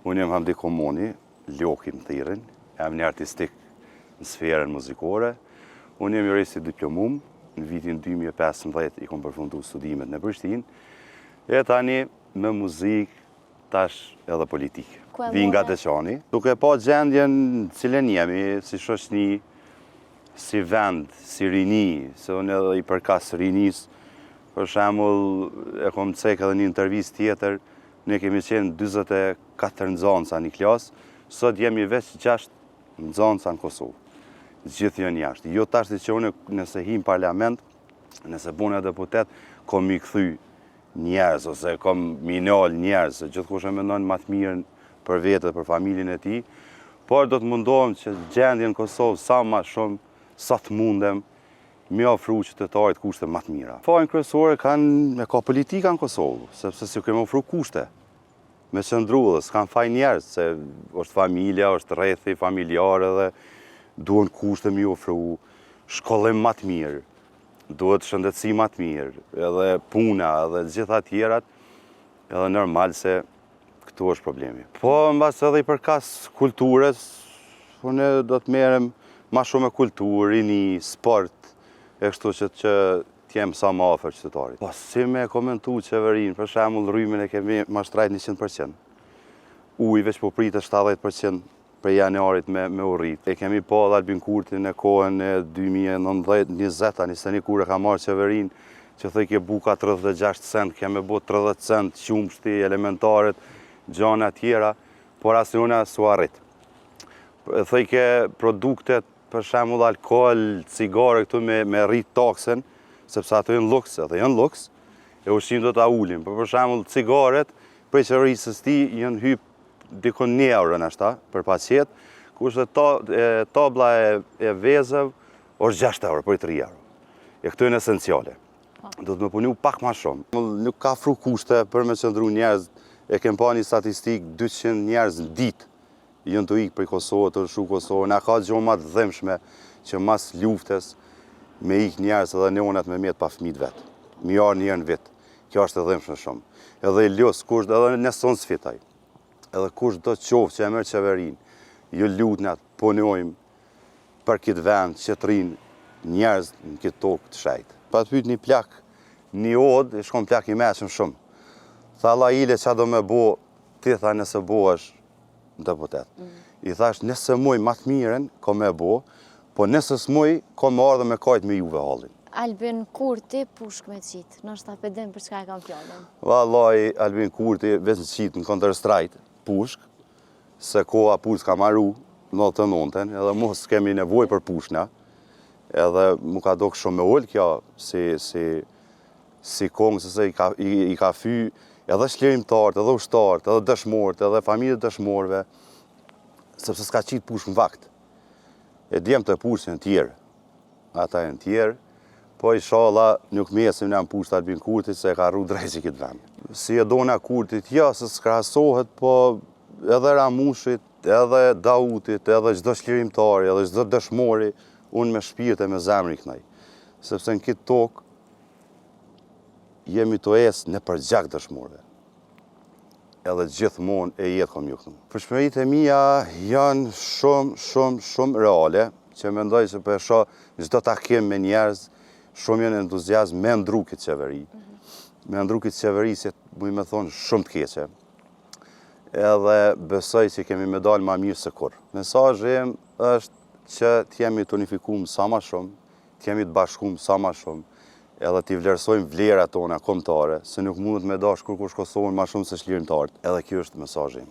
Unë jam Hamdi Komoni, Loki më thirrin, jam një artistik në sferën muzikore. Unë jam jurist i diplomum, në vitin 2015 i kom përfundu studimet në Prishtinë, e tani me muzikë, tash edhe politikë. Vi nga Deçani, duke pa gjendjen cilën jemi, si shoqni, si vend, si rini, se unë edhe i përkas rinis, për shembull, e kom cek edhe një intervistë tjetër, ne kemi qenë 24 nxënësa një klasë, sot jemi veç 6 nxënësa në Kosovë. Gjithë janë jashtë. Jo tash që unë nëse hi në parlament, nëse bune deputet, kom mi kthy njerëz, ose kom mi nal njerëz, se gjithkush e mendon më të mirën për vetë dhe për familjen e tij, por do të mundohem që gjendjen në Kosovë sa më shumë, sa të mundem, mi ofru qytetarit kushte më të mira. Fajin kryesore kanë ka politika në Kosovë, sepse si kemë ofru kushte me qëndru dhe s'kan faj njerëz, se është familja, është rrethi familjar edhe duhen kushte mi ofru, shkollim më të mirë, duhet shëndetësi më të mirë, edhe puna, edhe gjitha tjerat, edhe normal se këtu është problemi. Po, mbas edhe i përkas kulturës, unë do të merrem ma shumë me kulturë, rini, sport, e kështu që t'jem sa ma afër qytetarit. Po, si me komentu qeverinë, për shembull rrymin e kemi mashtrajt 100%. Uji veç po pritet 70% për janarit me urrit. E kemi pa dhe Albin Kurtin e kohën e 2019-20 kur e ka marrë qeverinë, që thëj ke buka 36 cent, keme bo 30 cent, qumshti, elementaret, gjana tjera, por asë njëna su arrit. Thëj ke produktet, për shembull alkohol, cigare këtu me rrit taksen, sepse ato janë luks, edhe janë luks, e ushqim do ta ulim. Për shembull cigaret, prej qeverisës ti janë hyp dikon 1 euro nashta për paqet, kurse tabla e vezëv është 6 euro për 3 euro. E këto janë esenciale. Do të më punu pak ma shumë. Nuk ka fru kushte për me qëndru njerëz, e kem pa një statistik 200 njerëz në ditë jënë të ikë për Kosovë, të rëshu Kosovë. Na ka gjohë ma të dhemshme që mas luftes me ikë njerës edhe neonat me mjetë pa fëmijët vetë. Mi arë njerë në vetë. Kjo është të dhemshme shumë. Edhe i ljus, edhe në sonë sfitaj. Edhe kush do të qofë që e mërë qeverinë, ju lutnat, punojmë për këtë vend që të rinë njerëz në këtë tokë të shajtë. Pa të pyet një plak, një odë, i shkon plak i meqëm shumë. Tha Allah ile qa do me bo, ti tha nëse bo është deputet. I thash, nëse muj ma të miren, ko me bo, po nëse s'muj, ko me ardhe me kajt me juve hallin. Albin Kurti, pushk me qitë, nështë ta pëdim për çka e kam fjallën? Vallaj, Albin Kurti, veç në qitë në Counter-Strike, pushk, se koha pushk ka maru, 99-ten, edhe mos kemi nevoj për pushna, edhe mu ka do shumë me ullë kjo, si kongë, se i ka fy, edhe shlirimtarët, edhe ushtarët, edhe dëshmorët, edhe familjet dëshmorëve, sepse s'ka qitë pushk në vakt. E djemë të pushk në tjerë, ata e në tjerë, po inshallah nuk mesim në pushk të Albin Kurtit se ka rru drejtë këtë vend. Si e dona Kurtit, ja, se s'krahasohet, po edhe Ramushit, edhe Dautit, edhe çdo shlirimtari, edhe çdo dëshmori, unë me shpirt e me zemër i knaj. Sepse në këtë tokë, jemi të esë në përgjak dëshmorëve. Edhe gjithmonë e jetë kom ju këtu. Përshmërit e mija janë shumë reale, që mendoj që për shoh çdo takim me njerëz, shumë janë entuziazm me ndru këtë qeveri. Me ndru këtë qeveri që muj me thonë shumë të keqe. Edhe besoj që kemi me dalë ma mirë se kur. Mesazhi është që t'jemi të unifikuar sa ma shumë, t'jemi të bashkuar sa ma shumë, edhe t'i vlerësojmë vlerat tona kombëtare, se nuk mundet me dash kur kush Kosovën ma shumë se shlirimtarët. Edhe kjo është mesazhi im.